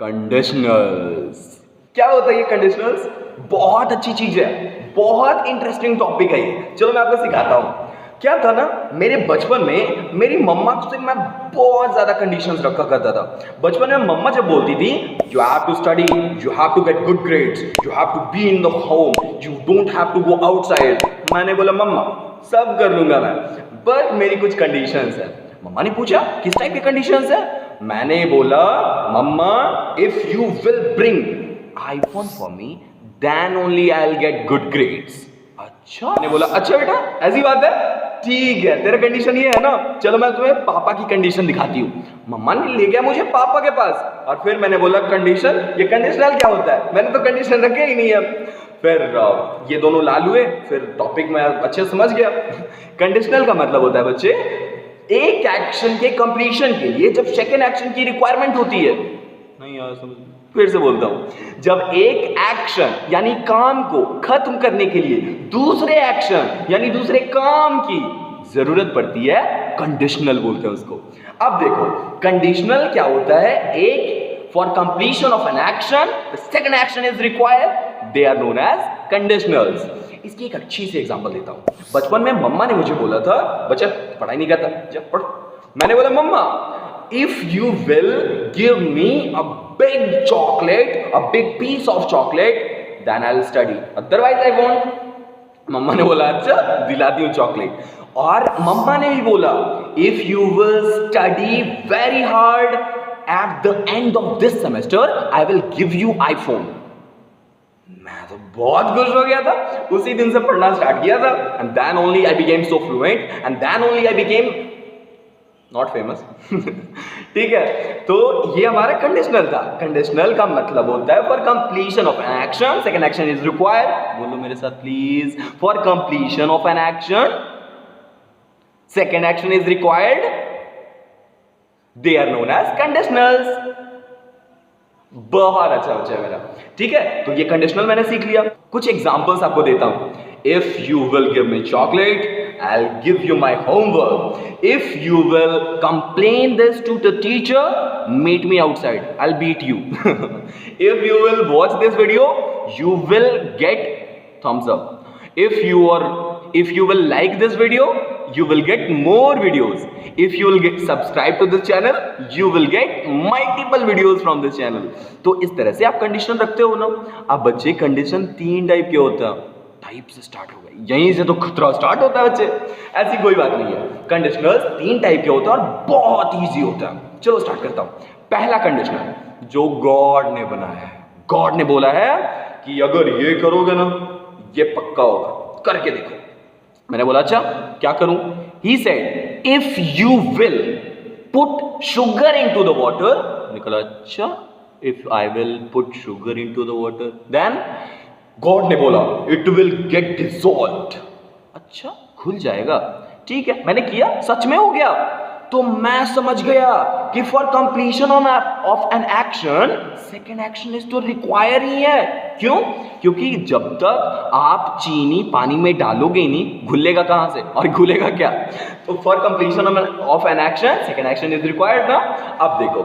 Conditionals. क्या होता है ये कंडीशनल्स? बहुत अच्छी चीज है, बहुत इंटरेस्टिंग टॉपिक है ये। चलो मैं आपको सिखाता हूं। क्या था ना, मेरे बचपन में मेरी मम्मा से मैं बहुत ज्यादा कंडीशंस रखा करता था। बचपन में मम्मा जब बोलती थी you have to study, you have to get good grades, you have to be in the home, you don't have to go outside. मैंने बोला मम्मा सब कर लूंगा मैं, बट मेरी कुछ कंडीशंस है। मम्मा ने पूछा किस टाइप की कंडीशंस है? मैंने बोला mamma if you will bring iPhone for me then only I will get good grades. अच्छा, मैंने बोला अच्छा बेटा ऐसी बात है, ठीक है तेरा कंडीशन ये है ना, चलो मैं तुम्हें पापा की कंडीशन दिखाती हूँ। मम्मा ने ले गया मुझे पापा के पास और फिर मैंने बोला कंडीशन, ये कंडीशनल क्या होता है? मैंने तो कंडीशन रखे ही नहीं है। फिर ये दोनों लाल हुए, फिर टॉपिक में अच्छे समझ गया। कंडीशनल का मतलब होता है बच्चे, एक एक्शन के कंप्लीशन के लिए जब सेकेंड एक्शन की रिक्वायरमेंट होती है। नहीं यार समझ, फिर से बोलता हूं, जब एक एक्शन यानी काम को खत्म करने के लिए दूसरे एक्शन यानी दूसरे काम की जरूरत पड़ती है, कंडीशनल बोलते हैं उसको। अब देखो कंडीशनल क्या होता है, एक for completion of an action the second action is required, they are known as conditionals. इसकी एक अच्छी सी एग्जांपल देता हूं। बचपन में मम्मा ने मुझे बोला था बच्चा पढ़ाई नहीं करता, जा पढ़। मैंने बोला मम्मा if you will give me a big chocolate, a big piece of chocolate, then I'll study, otherwise I won't। मम्मा ने बोला अच्छा दिलाती हूँ चॉकलेट। और मम्मा ने भी बोला if you will study very hard at the end of this semester I will give you iPhone। मैं तो बहुत खुश हो गया था, उसी दिन से पढ़ना स्टार्ट किया था, and then only I became so fluent and then only I became not famous. ठीक है, तो ये हमारा कंडीशनल था। कंडीशनल का मतलब होता है for completion of an action second action is required. बोलो मेरे साथ please, for completion of an action second action is required, they are known as conditionals. बहुत अच्छा बच्चा है मेरा। ठीक है, तो ये कंडीशनल मैंने सीख लिया। कुछ एग्जांपल्स आपको देता हूं। If you will give me chocolate I'll give you my homework. If you will complain this to the teacher, meet me outside. I'll beat you. If you will watch this video, you will get thumbs up. If you will like this video, you will get more videos. If you will get subscribe to this channel, you will get multiple videos from this channel. तो इस तरह से आप condition रखते हो ना। अब बच्चे कंडीशन 3 टाइप के होता है। टाइप से स्टार्ट हो गई, यहीं से तो खतरा स्टार्ट होता है बच्चे, ऐसी कोई बात नहीं है। कंडीशनल्स 3 टाइप के होता है और बहुत इजी होता है। चलो स्टार्ट करता हूं। पहला कंडीशनल जो गॉड ने बनाया है, गॉड ने बोला है कि अगर ये करोगे ना ये पक्का होगा, करके देखो। मैंने बोला अच्छा क्या करूं? He said if you will put sugar into the water. निकला अच्छा if I will put sugar into the water then God ने बोला इट विल गेट डिसॉल्व्ड। अच्छा खुल जाएगा, ठीक है। मैंने किया, सच में हो गया। तो मैं समझ गया कि for completion of an action second action is तो रिक्वायर ही है। क्यों? क्योंकि जब तक आप चीनी पानी में डालोगे नहीं, घुलेगा कहां से और घुलेगा क्या? तो for completion of an action second action is required ना। अब देखो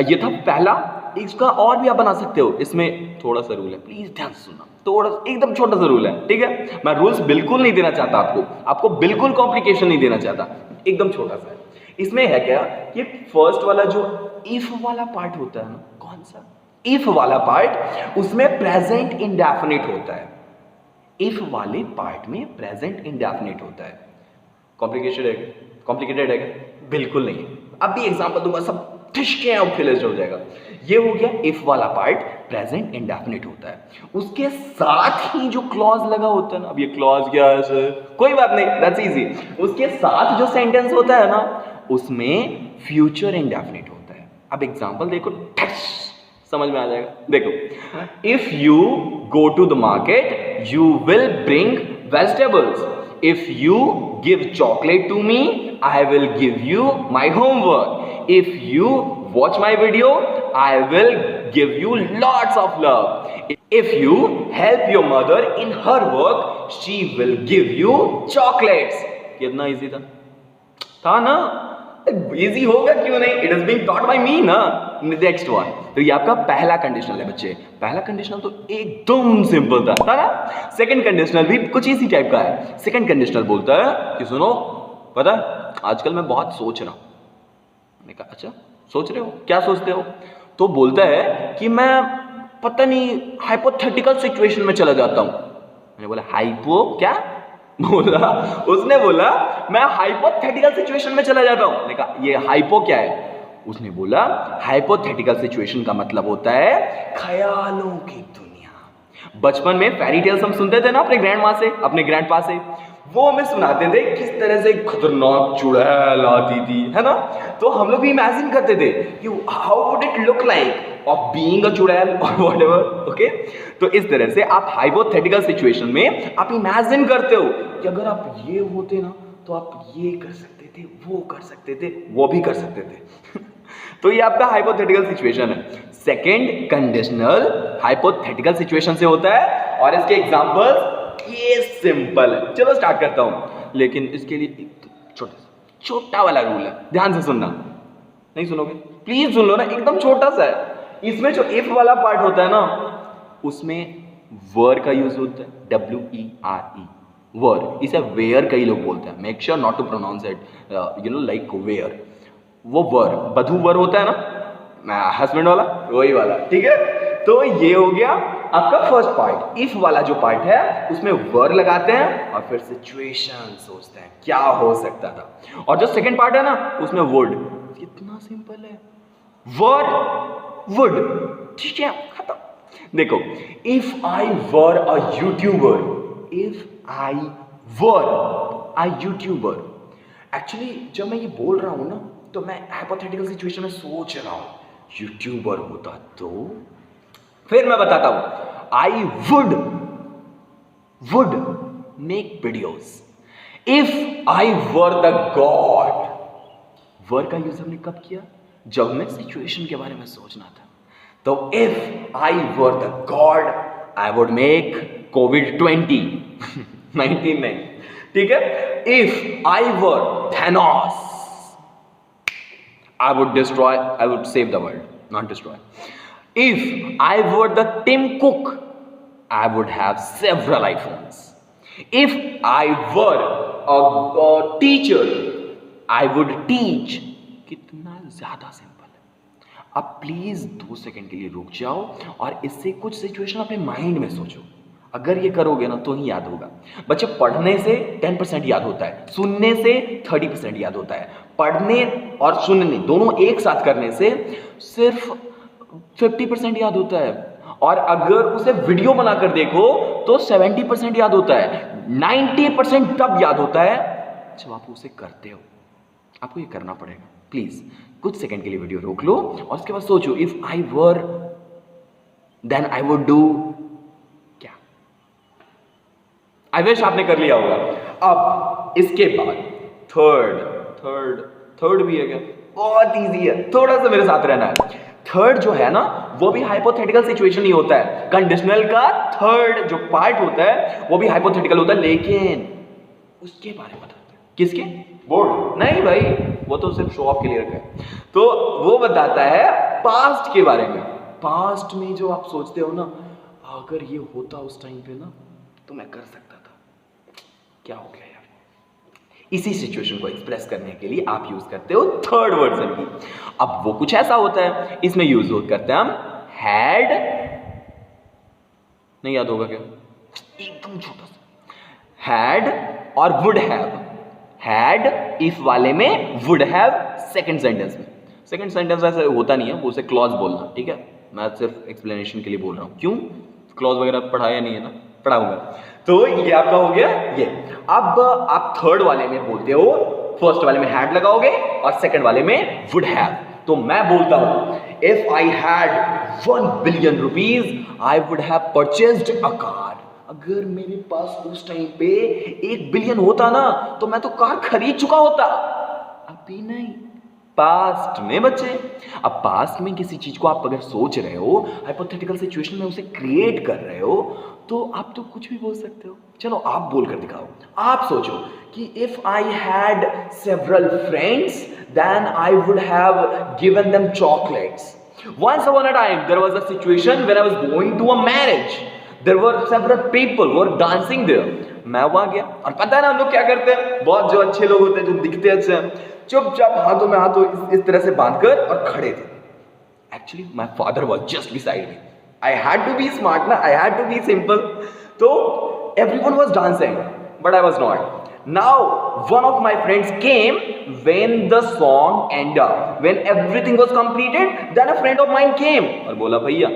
ये था पहला, इसका और भी आप बना सकते हो। इसमें थोड़ा सा रूल है, प्लीज ध्यान से सुनना। थोड़ा एकदम छोटा सा रूल है, ठीक है। मैं रूल्स बिल्कुल नहीं देना चाहता आपको बिल्कुल कॉम्प्लिकेशन नहीं देना चाहता, एकदम छोटा सा है। इसमें है क्या, ये फर्स्ट वाला जो इफ वाला पार्ट होता है ना, कौन सा इफ वाला पार्ट, उसमें प्रेजेंट इंडेफिनिट होता है। इफ वाले पार्ट में प्रेजेंट इंडेफिनिट होता है। कॉम्प्लिकेटेड है? बिल्कुल नहीं। अब भी एग्जांपल दूंगा, सब ठिशके और फिनिश हो जाएगा। ये हो गया इफ वाला पार्ट, प्रेजेंट इंडेफिनिट होता है। उसके साथ ही जो क्लॉज लगा होता है ना, अब ये क्लॉज क्या है सर? कोई बात नहीं, दैट्स इजी। उसके साथ जो सेंटेंस होता है ना, उसमें फ्यूचर इंडेफिनिट होता है। अब एग्जांपल देखो, समझ में आ जाएगा। देखो if you go to the market you will bring vegetables. If you give chocolate to me I will give you my homework. If you watch my video, I will give you lots of love. If you help your mother in her work, she will give you chocolates. कितना easy था ना? Easy होगा क्यों नहीं? It is being taught by me ना। Next one. तो ये आपका पहला कंडीशनल है बच्चे। पहला कंडीशनल तो एकदम सिंपल था ना। सेकंड कंडीशनल भी कुछ इसी टाइप का है। सेकंड कंडीशनल बोलता है कि सुनो, पता है आजकल मैं बहुत सोच रहा हूं। मैंने कहा अच्छा सोच रहे हो, क्या सोचते हो? तो बोलता है कि मैं पता नहीं हाइपोथेटिकल सिचुएशन में चला जाता हूं। मैंने बोला हाइपो क्या बोला? उसने बोला मैं हाइपोथेटिकल सिचुएशन में चला जाता हूं। मैंने कहा ये हाइपो क्या है? उसने बोला हाइपोथेटिकल सिचुएशन का मतलब होता है ख्यालों की दुनिया। बचपन में फेरी टेल्स हम सुनते थे ना अपने ग्रैंड माँ से, अपने ग्रैंड पा से, वो हमें सुनाते थे किस तरह से खतरनाक चुड़ैल आती थी, है ना। तो हम लोग भी इमेजिन करते थे कि how would it look like of being a चुड़ैल और व्हाटएवर, ओके। तो इस तरह से आप हाइपोथेटिकल सिचुएशन में आप इमेजिन करते हो कि अगर आप ये होते ना तो आप ये कर सकते थे, वो कर सकते थे, वो भी कर सकते थे। तो ये आपका हाइपोथेटिकल सिचुएशन है। सेकंड कंडीशनल हाइपोथेटिकल सिचुएशन से होता है और इसके एग्जांपल्स ये सिंपल है। चलो स्टार्ट करता हूं, लेकिन इसके लिए एक छोटा वाला रूल है, ध्यान से सुनना। नहीं सुनोगे? प्लीज सुन लो ना, एकदम छोटा सा है। इसमें जो इफ वाला पार्ट होता है ना, उसमें वर का यूज होता है, WERE, वर। इसे वेयर कई लोग बोलते हैं। Make sure not to pronounce it like where. वो वर बधू वर होता है ना, हस्बैंड वाला, वही वाला, ठीक है। तो ये हो गया आपका फर्स्ट पार्ट। इफ वाला जो पार्ट है उसमें वर लगाते हैं और फिर सिचुएशन सोचते हैं क्या हो सकता था। और जो सेकंड पार्ट है ना उसमें वुड। कितना सिंपल है, वर वुड, ठीक है, खत्म। देखो, if I were a YouTuber, if I were a YouTuber, actually जब मैं ये बोल रहा हूं ना तो मैं हाइपोथेटिकल सिचुएशन में सोच रहा हूं यूट्यूबर होता तो। फिर मैं बताता हूं, I would make videos if I were the god. Were का यूज हमने कब किया? जब हमें सिचुएशन के बारे में सोचना था। तो if I were the God I would make COVID-20 19 नहीं, ठीक है। If I were Thanos I would destroy, I would save the world, not destroy. If I were the Tim Cook, I would have several iPhones. If I were a teacher, I would teach. कितना ज्यादा simple है। अब please 2 second के लिए रुक जाओ और इससे कुछ सिचुएशन अपने माइंड में सोचो। अगर ये करोगे ना तो ही याद होगा। बच्चे, पढ़ने से 10% याद होता है, सुनने से 30% याद होता है। पढ़ने और सुनने दोनों एक साथ करने से सिर्फ 50% याद होता है। और अगर उसे वीडियो बनाकर देखो तो 70% याद होता है। 90% तब याद होता है जब आप उसे करते हो। आपको ये करना पड़ेगा। प्लीज कुछ सेकंड के लिए वीडियो रोक लो और उसके बाद सोचो, if I were then I would do क्या। आई विश आपने कर लिया होगा। अब इसके बाद थर्ड भी है क्या? बहुत इजी है, थोड़ा सा मेरे साथ रहना है। थर्ड जो है ना वो भी हाइपोथेटिकल सिचुएशन ही होता है। कंडीशनल का थर्ड जो पार्ट होता है वो भी हाइपोथेटिकल होता है, लेकिन उसके बारे में बताते हैं। किसके? बोर्ड नहीं भाई, वो तो सिर्फ शो ऑफ के लिए रखा है। तो वो बताता है पास्ट के बारे में। पास्ट में जो आप सोचते हो ना, अगर ये होता उस टाइम पे ना तो मैं कर सकता था, क्या हो गया यार। इसी सिचुएशन को एक्सप्रेस करने के लिए आप यूज करते हो थर्ड वर्जन की। अब वो कुछ ऐसा होता है, इसमें यूज करते हैं हम हैड। नहीं याद होगा क्या? एकदम छोटा सा हैड और वुड हैव। हैड इफ वाले में, वुड हैव सेकंड सेंटेंस में। सेकंड सेंटेंस ऐसे होता नहीं है, वो उसे क्लॉज बोलना, ठीक है। मैं सिर्फ एक्सप्लेनेशन के लिए बोल रहा हूं। क्यों? क्लॉज वगैरह पढ़ाया नहीं है ना, पढ़ाऊंगा। तो ये आपका हो गया ये। अब आप थर्ड वाले में बोलते हो, फर्स्ट वाले में हैड लगाओगे और सेकंड वाले में वुड हैव। तो मैं बोलता हूं, if I had 1 billion rupees I would have purchased a car. अगर मेरे पास उस टाइम पे 1 बिलियन होता ना तो मैं तो कार खरीद चुका होता। अभी नहीं, पास्ट में बच्चे। अब पास्ट में किसी चीज को आप अगर सोच रहे हो, हाइपोथेटिकल सिचुएशन में उसे क्रिएट कर रहे हो, तो आप तो कुछ भी बोल सकते हो। चलो आप बोलकर दिखाओ। आप सोचो कि if I had several friends then I would have given them chocolates. Once upon a time, there was a situation when I was going to a marriage. There were several people who were dancing there. मैं वहां गया और पता है ना हम लोग क्या करते हैं, बहुत जो अच्छे लोग होते हैं, जो दिखते अच्छे हैं, चुपचाप हाथों में हाथों इस तरह से बांधकर और खड़े थे. Actually, my father was just beside me. I had to be smart, na? I had to be simple. So everyone was dancing, but I was not. Now one of my friends came when the song ended. When everything was completed, then a friend of mine came और बोला भैया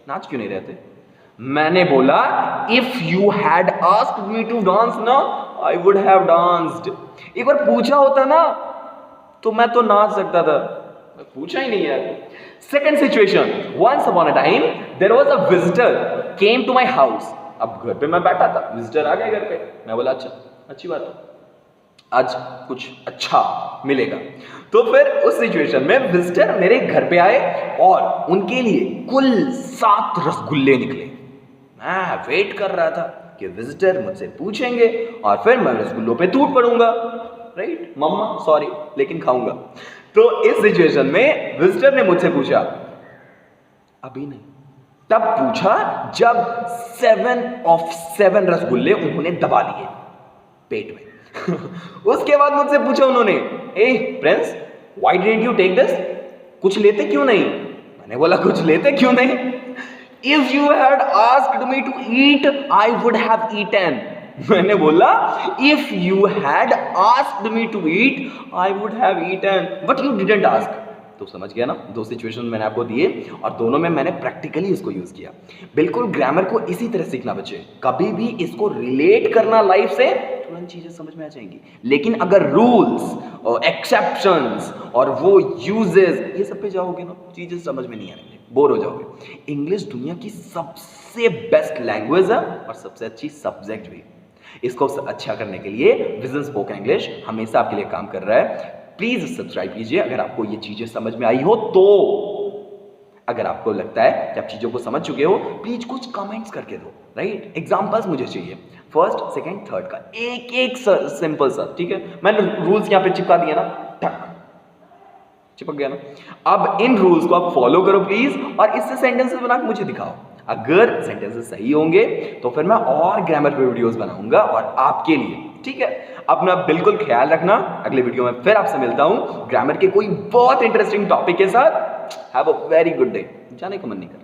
नाच क्यों नहीं रहते. मैंने बोला if you had asked me to dance ना, I would have danced. एक बार पूछा होता ना तो मैं तो नाच सकता था, पूछा ही नहीं यार. Second situation, once upon a time there was a visitor came to my house. अब घर पे मैं बैठा था, विजिटर आ गए घर पे. मैं बोला अच्छा, अच्छी बात है, आज कुछ अच्छा मिलेगा. तो फिर उस सिचुएशन में विजिटर मेरे घर पे आए और उनके लिए कुल 7 रसगुल्ले निकले. मैं वेट कर रहा था कि विजिटर मुझसे पूछेंगे और फिर मैं रसगुल्लों पे टूट पड़ूंगा. राइट मम्मा सॉरी लेकिन खाऊंगा. तो इस सिचुएशन में विजिटर ने मुझसे पूछा, अभी नहीं, तब पूछा जब 7 of 7 रसगुल्ले उन्होंने दबा लिए पेट में. उसके बाद मुझसे पूछा उन्होंने, a prince why didn't you take this, कुछ लेते क्यों नहीं. मैंने बोला कुछ लेते क्यों नहीं. If you had asked me to eat I would have eaten. मैंने बोला if you had asked me to eat I would have eaten but you didn't ask. तो समझ गया ना, 2 सिचुएशन मैंने आपको दिए और दोनों में मैंने प्रैक्टिकली इसको यूज किया. बिल्कुल ग्रामर को इसी तरह सीखना बच्चे, कभी भी इसको रिलेट करना लाइफ से, तुरंत चीजें समझ में आ जाएंगी. लेकिन अगर रूल्स और एक्सेप्शंस और वो यूजेस ये सब पे जाओगे ना, चीजें समझ में नहीं आएंगी, बोर हो जाओगे. इंग्लिश दुनिया की सबसे बेस्ट लैंग्वेज है और सबसे अच्छी सब्जेक्ट भी. इसको अच्छा करने के लिए विजन स्पोकन इंग्लिश हमेशा आपके लिए काम कर रहा है. प्लीज सब्सक्राइब कीजिए अगर आपको ये चीजें समझ में आई हो तो. अगर आपको लगता है कि आप चीजों को समझ चुके हो, प्लीज कुछ कमेंट्स करके दो. राइट एग्जांपल्स मुझे चाहिए, फर्स्ट सेकंड थर्ड का एक सिंपल सा. ठीक है, मैंने रूल्स यहां पे चिपका दिया ना, टक चिपक गया ना. अब इन रूल्स को आप फॉलो करो प्लीज और इससे सेंटेंसेस बना के मुझे दिखाओ. अगर सेंटेंसेस सही होंगे तो फिर मैं और ग्रामर पे वीडियोस बनाऊंगा और आपके लिए. ठीक है, अपना बिल्कुल ख्याल रखना. अगले वीडियो में फिर आपसे मिलता हूं ग्रामर के कोई बहुत इंटरेस्टिंग टॉपिक के साथ. Have a very good day. जाने का मन नहीं कर